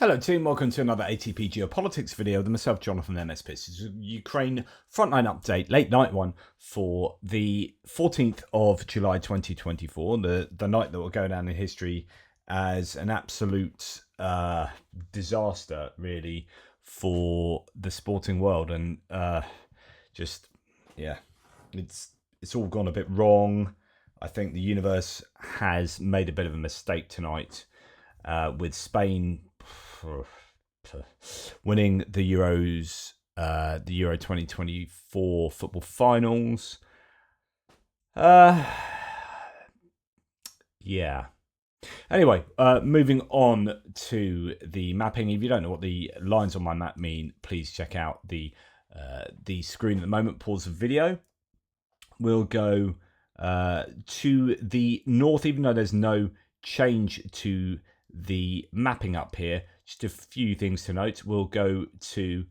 Hello team, welcome to another ATP Geopolitics video with myself, Jonathan MSP. This is a Ukraine Frontline update, late night one for the 14th of July 2024, the night that will go down in history as an absolute disaster, really, for the sporting world. And it's all gone a bit wrong. I think the universe has made a bit of a mistake tonight with Spain winning the Euros, the Euro 2024 football finals. Yeah. Anyway, moving on to the mapping. If you don't know what the lines on my map mean, please check out the screen at the moment. Pause the video. We'll go to the north, even though there's no change to the mapping up here. Just a few things to note. We'll go to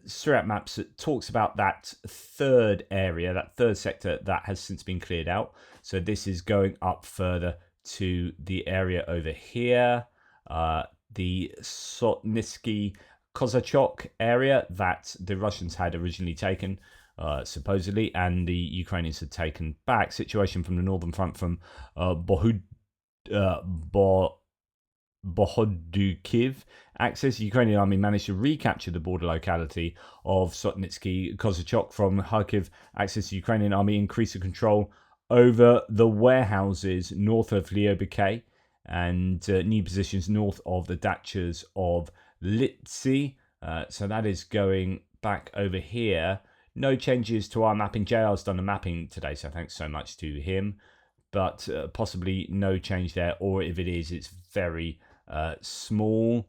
Surat Maps that talks about that third area, that third sector that has since been cleared out. So this is going up further to the area over here, the Sotnitsky Kozachok area that the Russians had originally taken, supposedly, and the Ukrainians had taken back. Situation from the northern front from Bohodukiv axis. The Ukrainian army managed to recapture the border locality of Sotnitsky Kozachok from Kharkiv axis. The Ukrainian army increased the control over the warehouses north of Lyobikay and new positions north of the dachas of Litsi. So that is going back over here. No changes to our mapping. JR's done the mapping today, so thanks so much to him. But possibly no change there, or if it is, it's very small.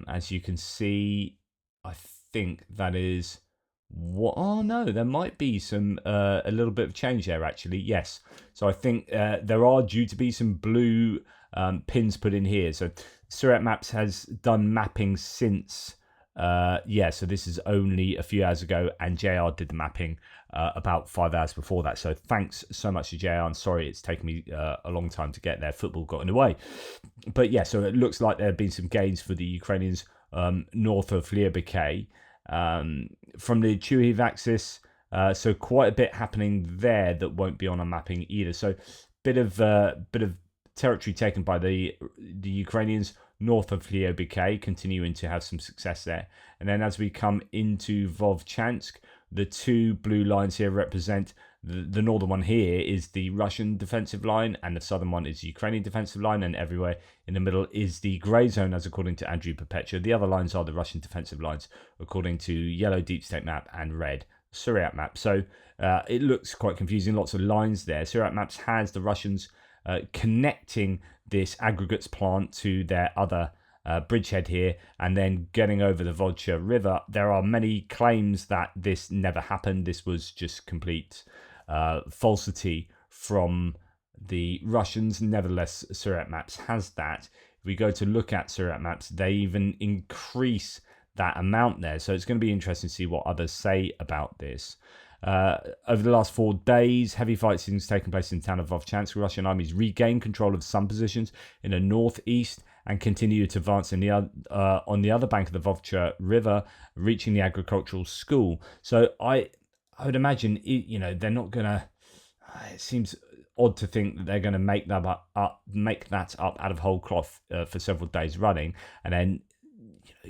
As you can see, I think that is what. Oh no, there might be some a little bit of change there actually. Yes, so I think there are due to be some blue pins put in here. So Surat Maps has done mapping since. So this is only a few hours ago, and JR did the mapping about 5 hours before that. So thanks so much to JR. I'm sorry it's taken me a long time to get there. Football got in the way. But yeah, so it looks like there have been some gains for the Ukrainians north of Lyobikay from the Chuhiv axis. So quite a bit happening there that won't be on our mapping either. So bit of territory taken by the Ukrainians north of Lyobikay, continuing to have some success there. And then as we come into Vovchansk, the two blue lines here represent the northern one here is the Russian defensive line, and the southern one is the Ukrainian defensive line, and everywhere in the middle is the grey zone, as according to Andrew Perpetua. The other lines are the Russian defensive lines, according to yellow deep state map and red Surat map. So it looks quite confusing, lots of lines there. Surat Maps has the Russians connecting this aggregates plant to their other bridgehead here, and then getting over the Volcha River. There are many claims that this never happened. This was just complete falsity from the Russians. Nevertheless, Surat Maps has that. If we go to look at Surat Maps, they even increase that amount there. So it's going to be interesting to see what others say about this. Over the last 4 days, heavy fighting has taken place in the town of Vovchansk. Russian armies regained control of some positions in the northeast and continue to advance in the on the other bank of the Volcha River, reaching the agricultural school. So I would imagine, they're not going to. It seems odd to think that they're going to make that up out of whole cloth for several days running, and then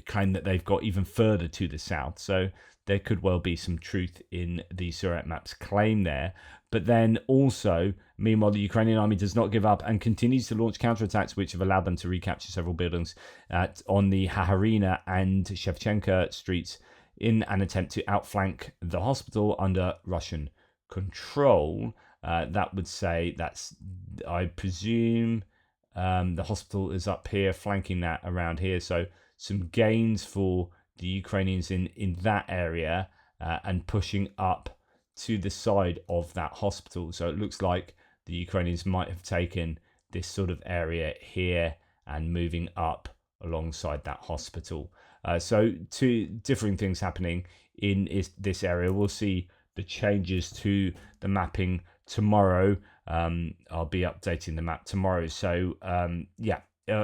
claim that they've got even further to the south. So there could well be some truth in the Surat Maps claim there. But then also, meanwhile, the Ukrainian army does not give up and continues to launch counterattacks, which have allowed them to recapture several buildings on the Haharina and Shevchenka streets in an attempt to outflank the hospital under Russian control. That would say that's, I presume, the hospital is up here, flanking that around here. So some gains for the Ukrainians in that area and pushing up to the side of that hospital. So it looks like the Ukrainians might have taken this sort of area here and moving up alongside that hospital. So two differing things happening in this area. We'll see the changes to the mapping tomorrow. I'll be updating the map tomorrow. So yeah,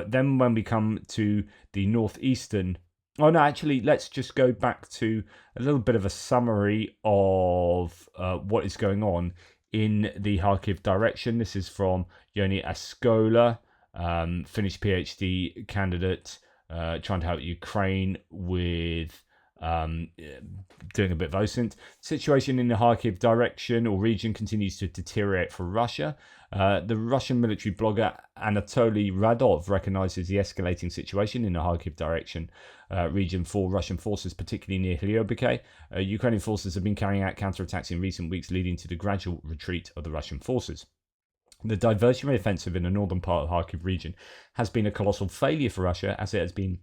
then when we come to the northeastern, oh no, actually, let's just go back to a little bit of a summary of what is going on in the Kharkiv direction. This is from Yoni Askola, Finnish PhD candidate, trying to help Ukraine with doing a bit of OSINT. Situation in the Kharkiv direction or region continues to deteriorate for Russia. The Russian military blogger Anatoly Radov recognizes the escalating situation in the Kharkiv direction region for Russian forces, particularly near Hlyobike. Ukrainian forces have been carrying out counterattacks in recent weeks, leading to the gradual retreat of the Russian forces. The diversionary offensive in the northern part of the Kharkiv region has been a colossal failure for Russia, as it has been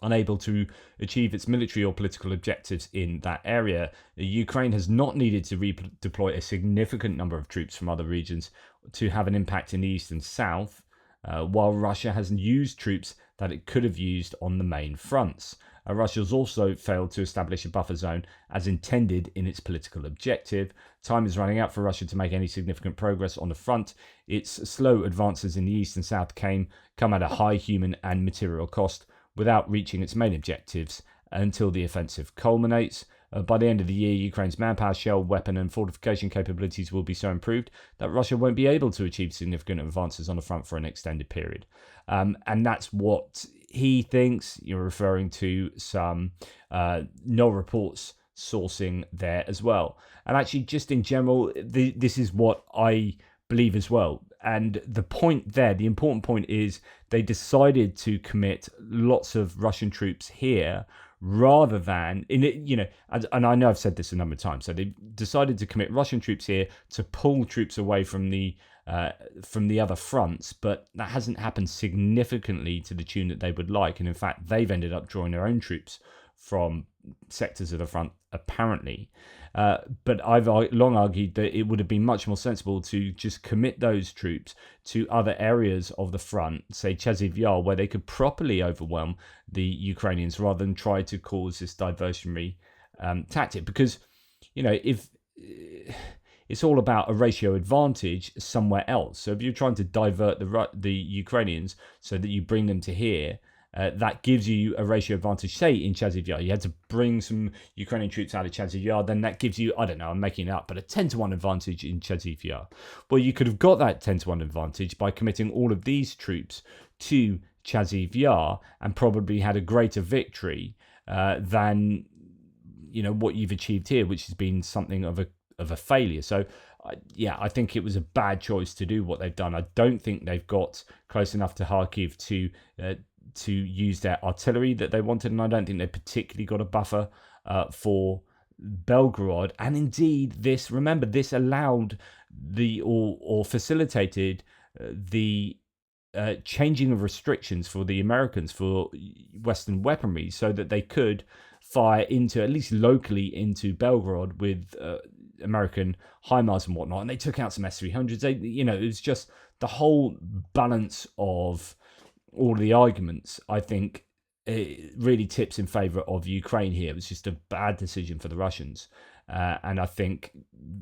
unable to achieve its military or political objectives in that area. Ukraine has not needed to redeploy a significant number of troops from other regions to have an impact in the east and south, while Russia has used troops that it could have used on the main fronts. Russia has also failed to establish a buffer zone as intended in its political objective. Time is running out for Russia to make any significant progress on the front. Its slow advances in the east and south come at a high human and material cost, without reaching its main objectives until the offensive culminates. By the end of the year, Ukraine's manpower, shell, weapon and fortification capabilities will be so improved that Russia won't be able to achieve significant advances on the front for an extended period. And that's what he thinks. You're referring to some no reports sourcing there as well. And actually, just in general, this is what I believe as well. And the point there, the important point is they decided to commit lots of Russian troops here rather than and I know I've said this a number of times. So they decided to commit Russian troops here to pull troops away from the other fronts, but that hasn't happened significantly to the tune that they would like. And in fact, they've ended up drawing their own troops from sectors of the front, apparently. But I've long argued that it would have been much more sensible to just commit those troops to other areas of the front, say Chasiv Yar, where they could properly overwhelm the Ukrainians rather than try to cause this diversionary tactic. Because, if it's all about a ratio advantage somewhere else. So if you're trying to divert the Ukrainians so that you bring them to here, that gives you a ratio advantage. Say in Chasiv Yar, you had to bring some Ukrainian troops out of Chasiv Yar, then that gives you, I don't know, I'm making it up, but a 10-1 advantage in Chasiv Yar. Well, you could have got that 10-1 advantage by committing all of these troops to Chasiv Yar and probably had a greater victory than what you've achieved here, which has been something of a failure. So I think it was a bad choice to do what they've done. I don't think they've got close enough to Kharkiv to use their artillery that they wanted, and I don't think they particularly got a buffer for Belgorod. And indeed, this allowed or facilitated the changing of restrictions for the Americans for Western weaponry, so that they could fire into, at least locally, into Belgorod with American HIMARS and whatnot, and they took out some S-300s. It was just the whole balance of all of the arguments, I think, it really tips in favour of Ukraine here. It was just a bad decision for the Russians. And I think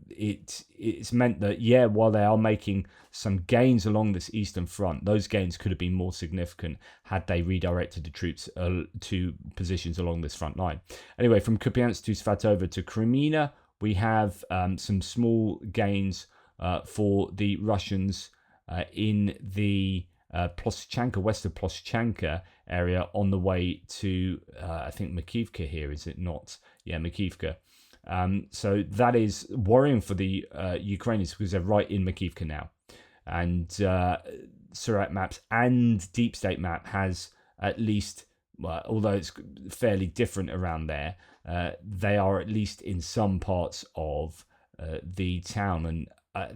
it's meant that, while they are making some gains along this eastern front, those gains could have been more significant had they redirected the troops to positions along this front line. Anyway, from Kupiansk to Svatova to Crimea, we have some small gains for the Russians in the Ploschanka, west of Ploschanka area, on the way to, I think, Makivka here, is it not? Yeah, Makivka. So that is worrying for the Ukrainians, because they're right in Makivka now. And Surat Maps and Deep State Map has at least, although it's fairly different around there, they are at least in some parts of the town. And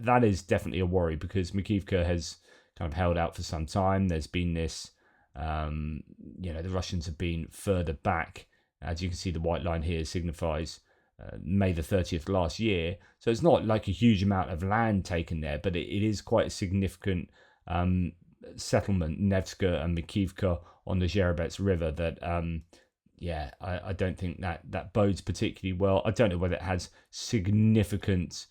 that is definitely a worry, because Makivka has kind of held out for some time. There's been this, the Russians have been further back. As you can see, the white line here signifies May the 30th last year. So it's not like a huge amount of land taken there, but it is quite a significant settlement, Nevska and Makivka on the Zherebets River, that, I don't think that bodes particularly well. I don't know whether it has significant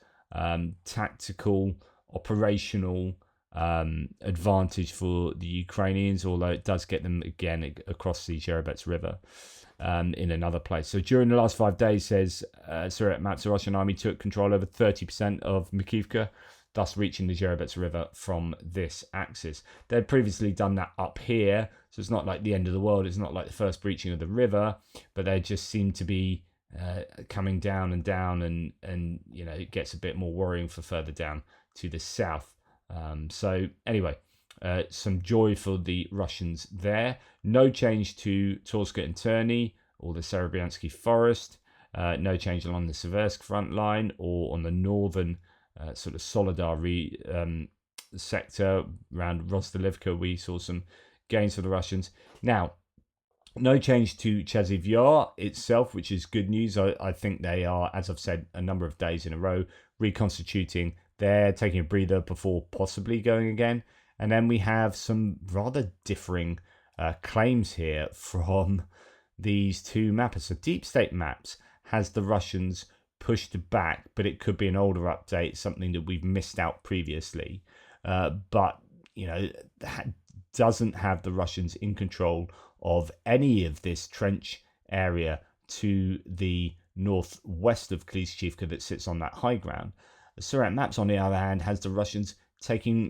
tactical, operational advantage for the Ukrainians, although it does get them again across the Jerebyets River in another place. So during the last 5 days, says Surat Maps, the Russian army took control over 30% of Makivka, thus reaching the Jerebyets River from this axis. They'd previously done that up here, so it's not like the end of the world. It's not like the first breaching of the river, but they just seem to be coming down, and it gets a bit more worrying for further down to the south. So anyway, some joy for the Russians there. No change to Torska and Terny or the Serebryansky Forest. No change along the Seversk front line or on the northern sort of Solidar sector around Rostolivka. We saw some gains for the Russians. Now, no change to Chaziv Yar itself, which is good news. I think they are, as I've said a number of days in a row, reconstituting. They're taking a breather before possibly going again. And then we have some rather differing claims here from these two mappers. So Deep State Maps has the Russians pushed back, but it could be an older update, something that we've missed out previously. But, that doesn't have the Russians in control of any of this trench area to the northwest of Klishchivka that sits on that high ground. Surat Maps, on the other hand, has the Russians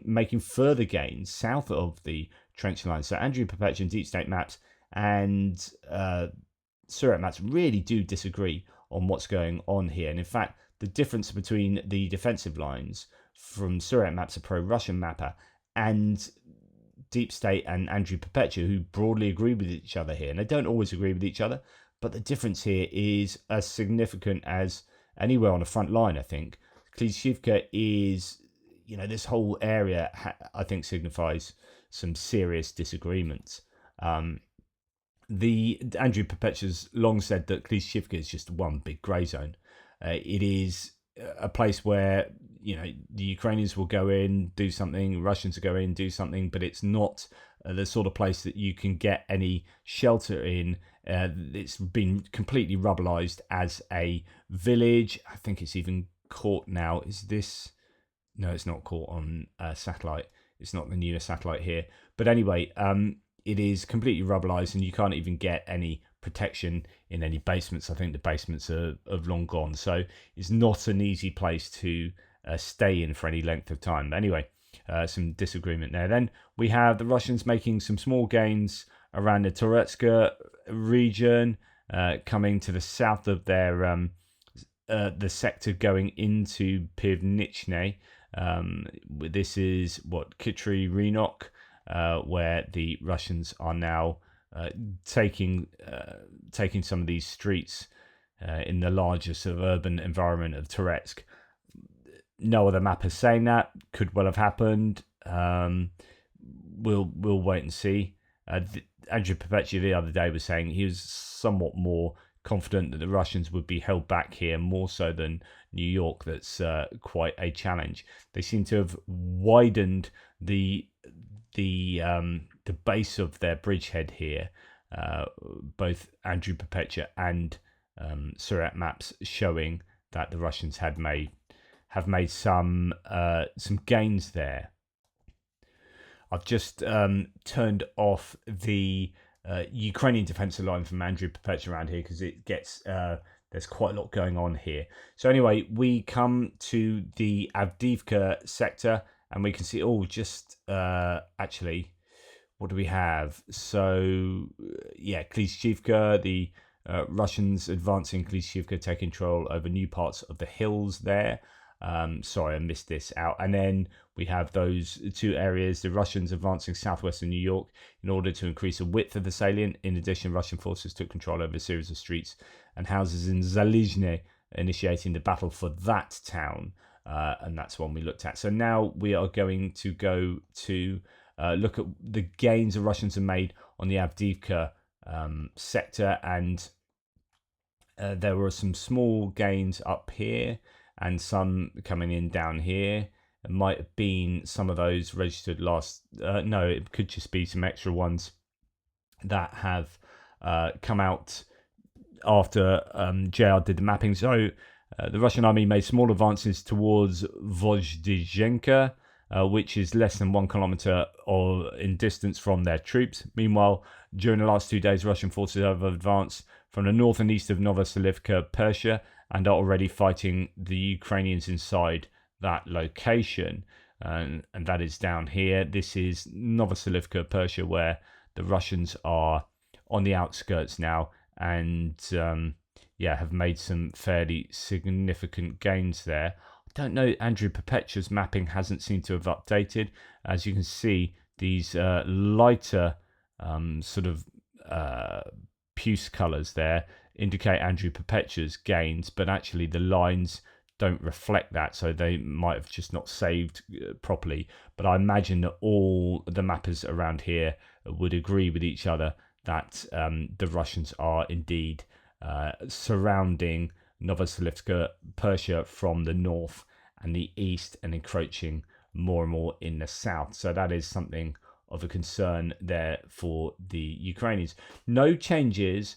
making further gains south of the trench line. So Andrew Perpetuan, Deep State Maps, and Surat Maps really do disagree on what's going on here. And in fact, the difference between the defensive lines from Surat Maps, a pro-Russian mapper, and Deep State and Andrew Perpetua, who broadly agree with each other here, and they don't always agree with each other, but the difference here is as significant as anywhere on the front line, I think. Klishchivka is, this whole area, I think, signifies some serious disagreements. Andrew Perpetua's long said that Klishchivka is just one big grey zone. It is a place where the Ukrainians will go in, do something, Russians will go in, do something, but it's not the sort of place that you can get any shelter in. It's been completely rubberized as a village. I think it's even caught now. No, it's not caught on satellite. It's not the newest satellite here. But anyway, it is completely rubberized, and you can't even get any protection in any basements. I think the basements have long gone. So it's not an easy place to stay in for any length of time. But anyway, some disagreement there. Then we have the Russians making some small gains around the Toretska region, coming to the south of their the sector going into Pivnichne. This is Kitry Renok, where the Russians are now taking some of these streets in the larger suburban environment of Toretsk. No other map is saying that. Could well have happened. We'll wait and see. Andrew Perpetua the other day was saying he was somewhat more confident that the Russians would be held back here more so than New York. That's quite a challenge. They seem to have widened the base of their bridgehead here. Both Andrew Perpetua and Surat Maps showing that the Russians have made some gains there. I've just turned off the Ukrainian defensive line from Andrew Perpetua around here because it gets there's quite a lot going on here. So anyway, we come to the Avdiivka sector and we can see actually, what do we have? So Klishchivka, the Russians advancing Klishchivka, take control over new parts of the hills there. Sorry, I missed this out. And then we have those two areas, the Russians advancing southwestern New York in order to increase the width of the salient. In addition, Russian forces took control over a series of streets and houses in Zalizhne, initiating the battle for that town. And that's one we looked at. So now we are going to go to look at the gains the Russians have made on the Avdiivka sector. And there were some small gains up here and some coming in down here. It might have been some of those registered last. No, it could just be some extra ones that have come out after JR did the mapping. So the Russian army made small advances towards Vozdizhenka, which is less than 1 kilometer in distance from their troops. Meanwhile, during the last 2 days, Russian forces have advanced from the north and east of Novoselivka, Persia, and are already fighting the Ukrainians inside that location. And that is down here. This is Novoselivka, Persia, where the Russians are on the outskirts now, and have made some fairly significant gains there. I don't know, Andrew Perpetua's mapping hasn't seemed to have updated. As you can see, these lighter puce colours there indicate Andrew Perpetua's gains, but actually the lines don't reflect that, so they might have just not saved properly. But I imagine that all the mappers around here would agree with each other that the Russians are indeed surrounding Novoselivska, Persia from the north and the east, and encroaching more and more in the south. So that is something of a concern there for the Ukrainians. No changes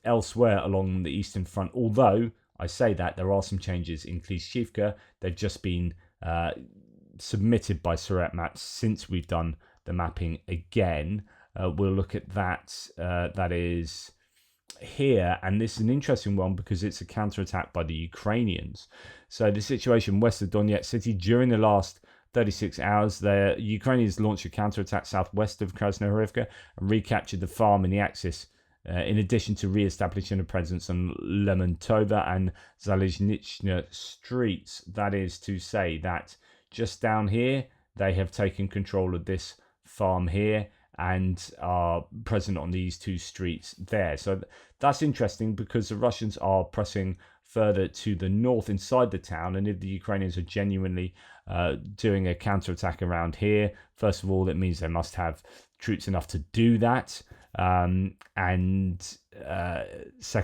elsewhere along the eastern front, although I say that there are some changes in Klishchiivka. They've just been submitted by Surat Maps since we've done the mapping again. We'll look at that. That is here, and this is an interesting one because it's a counterattack by the Ukrainians. So the situation west of Donetsk city during the last 36 hours, the Ukrainians launched a counterattack southwest of Krasnohorivka and recaptured the farm in the Axis. In addition to re-establishing a presence on Lemontova and Zalizhnitchna streets. That is to say that just down here, they have taken control of this farm here and are present on these 2 streets there. So that's interesting because the Russians are pressing further to the north inside the town, and if the Ukrainians are genuinely doing a counterattack around here, first of all, it means they must have troops enough to do that. Second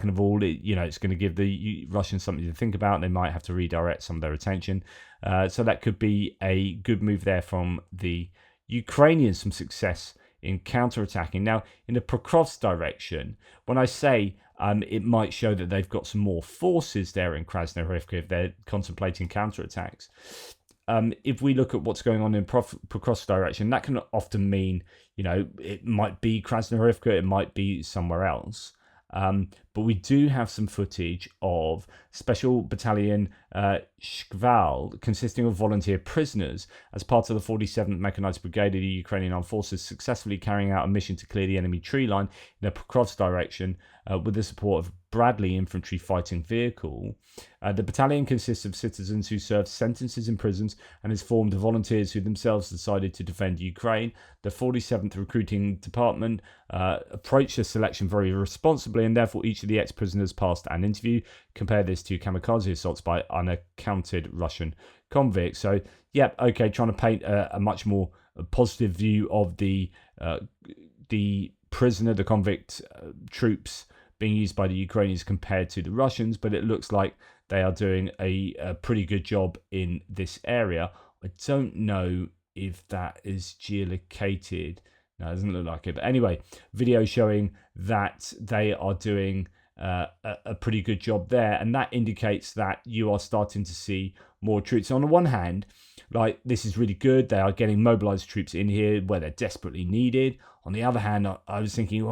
of all, it's going to give the Russians something to think about. They might have to redirect some of their attention. So that could be a good move there from the Ukrainians, some success in counterattacking. Now, in the Pokrovsk direction, when I say it might show that they've got some more forces there in Krasnohorivka if they're contemplating counterattacks. If we look at what's going on in Pokrovsk direction, that can often mean, it might be Krasnohorivka, it might be somewhere else. But we do have some footage of Special Battalion Shkval, consisting of volunteer prisoners, as part of the 47th Mechanized Brigade of the Ukrainian Armed Forces, successfully carrying out a mission to clear the enemy tree line in the Pokrovsk direction with the support of Bradley infantry fighting vehicle. The battalion consists of citizens who served sentences in prisons and is formed of volunteers who themselves decided to defend Ukraine. The 47th Recruiting Department approached the selection very responsibly, and therefore each of the ex-prisoners passed an interview. Compare this to kamikaze assaults by unaccounted Russian convicts. So, trying to paint a much more positive view of the prisoner, the convict troops being used by the Ukrainians compared to the Russians, but it looks like they are doing a pretty good job in this area. I don't know if that is geolocated. No, it doesn't look like it. But anyway, video showing that they are doing a pretty good job there, and that indicates that you are starting to see more troops. On the one hand, this is really good. They are getting mobilized troops in here where they're desperately needed. On the other hand, I was thinking,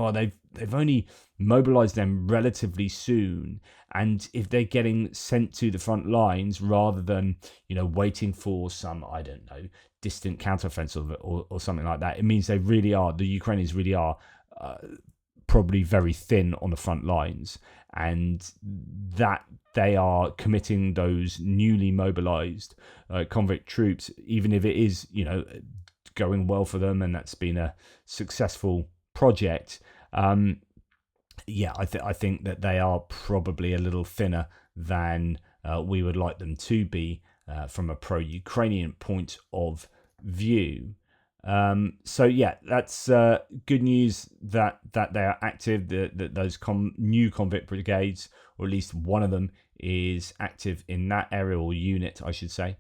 they've only mobilized them relatively soon, and if they're getting sent to the front lines rather than waiting for some, I don't know, distant counteroffensive or something like that, it means the Ukrainians really are probably very thin on the front lines, and that they are committing those newly mobilized convict troops, even if it is going well for them and that's been a successful project. I think that they are probably a little thinner than we would like them to be from a pro-Ukrainian point of view. That's good news that they are active, that those new convict brigades, or at least one of them, is active in that area, or unit, I should say.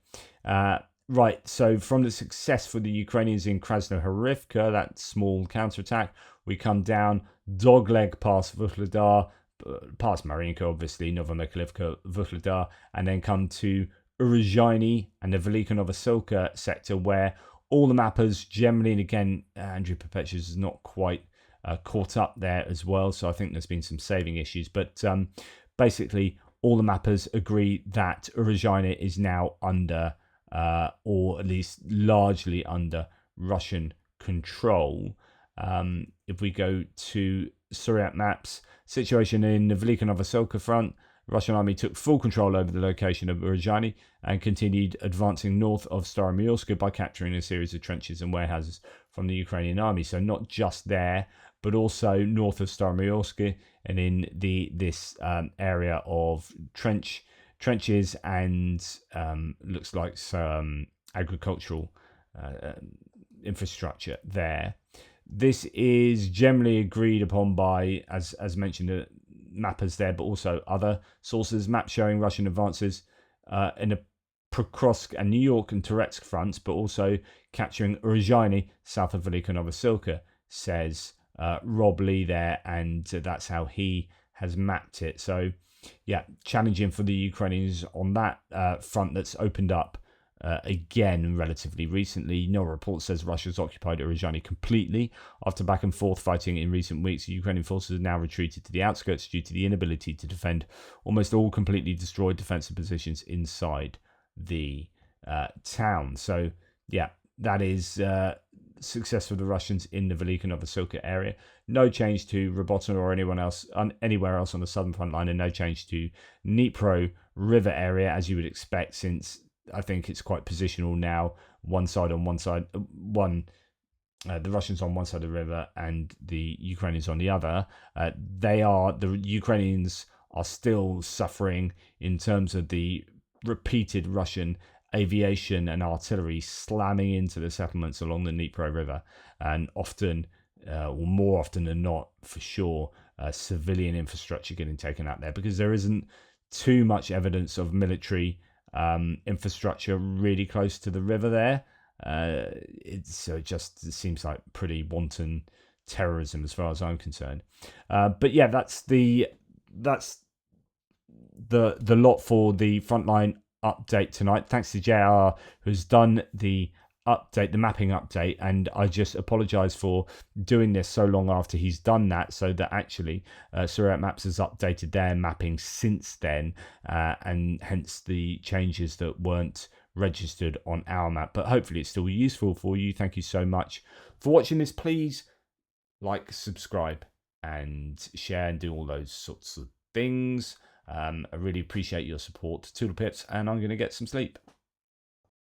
Right, so from the success for the Ukrainians in Krasnohorivka, that small counterattack, we come down Dogleg past Vuhledar, past Mariinka, obviously, Novomykhailivka, Vuhledar, and then come to Uruzhani and the Velika Novosilka sector, where all the mappers generally, and again, Andrew Perpetuous is not quite caught up there as well, so I think there's been some saving issues, but basically all the mappers agree that Uruzhani is now under, or at least largely under, Russian control. If we go to Suryat maps, situation in the Velika Novosilka front, the Russian army took full control over the location of Uruzhani and continued advancing north of Staromyorsk by capturing a series of trenches and warehouses from the Ukrainian army. So not just there, but also north of Staromyorsk and in this area of trenches and looks like some agricultural infrastructure there. This is generally agreed upon by, as mentioned, mappers there, but also other sources. Maps showing Russian advances in the Pokrovsk and New York and Toretsk fronts, but also capturing Uruzhani south of Velika Novosilka, says Rob Lee there, and that's how he has mapped it. So, yeah, challenging for the Ukrainians on that front that's opened up again relatively recently. No report says Russia's occupied Uruzhani completely. After back and forth fighting in recent weeks, the Ukrainian forces have now retreated to the outskirts due to the inability to defend almost all completely destroyed defensive positions inside the town. So, yeah, that is success for the Russians in the Velika Novosilka area. No change to Robotyne or anywhere else on the southern front line, and no change to Dnipro River area, as you would expect, since I think it's quite positional now. The Russians on one side of the river and the Ukrainians on the other. The Ukrainians are still suffering in terms of the repeated Russian aviation and artillery slamming into the settlements along the Dnipro River, and often, or more often than not, for sure, civilian infrastructure getting taken out there, because there isn't too much evidence of military infrastructure really close to the river there. It just seems like pretty wanton terrorism as far as I'm concerned. But yeah, that's the lot for the Frontline update tonight. Thanks to JR who's done the mapping update, and I just apologize for doing this so long after he's done that, so that actually Suryat Maps has updated their mapping since then, and hence the changes that weren't registered on our map. But hopefully it's still useful for you. Thank you so much for watching this. Please like, subscribe, and share, and do all those sorts of things. I really appreciate your support. Toodle pips, and I'm going to get some sleep.